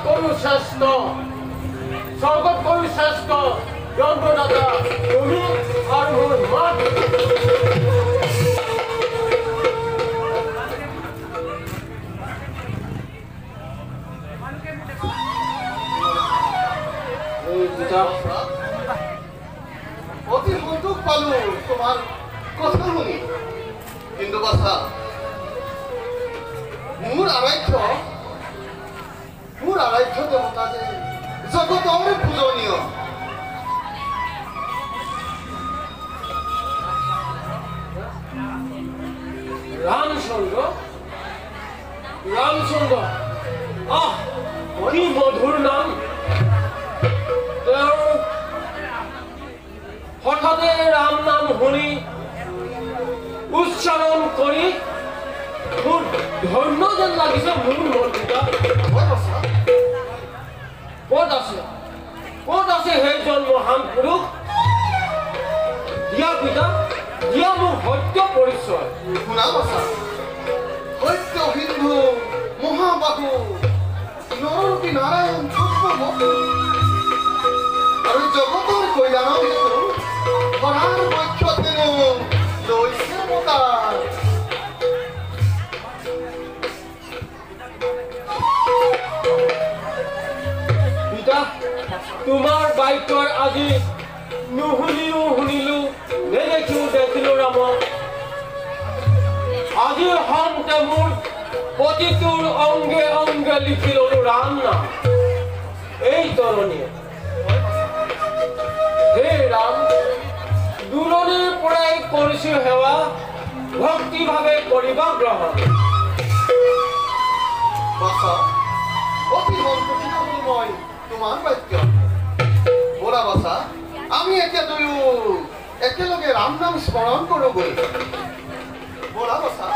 কৈও শ্ৰেষ্ঠ স্বৰ্গত কৈও শ্ৰেষ্ঠ জন্মদাতা তুমি আৰু মোৰ মাত অতি সন্তোষ পালো তোমাৰ কথা শুনি কিন্তু বাছা মোৰ আৰাধ্য দেৱতা যে জগতৰ পূজনীয় ৰামচন্দ্ৰ কি মধুৰ নাম তেওঁ হঠাতে ৰাম নাম শুনি উচ্চাৰণ কৰি মোৰ ধন্য যেন লাগিছে মোৰ মনটা ক'ত আছে সেইজন মহান পুৰুষ দিয়া পিতা দিয়া মোৰ সত্য পৰিচয় শুনা বাছা সত্য সিন্ধু মহাবাহু নৰৰূপী নাৰায়ণ আৰু জগতৰ কল্যাণৰ হেতু ধৰাৰ বক্ষত হেনো লৈছে অৱতাৰ পিতা তোমাৰ বাক্যৰ আজি নুশুনিও শুনিলো দেখিলো ৰামক আজি হন্তে মোৰ প্ৰতিটোৰ অংগে অংগে লিখি ললো ৰাম নাম এই তৰণীয়ে হে ৰাম দূৰণিৰ পৰাই কৰিছো সেৱা ভক্তিভাৱে কৰিবা গ্ৰহণ বাছা অতি সন্তোষিত হলো মই তোমাৰ বাক্য বৰা বাছা আমি এতিয়া দুয়ো একেলগে ৰাম নাম স্মৰণ কৰোগৈ বৰা বাছা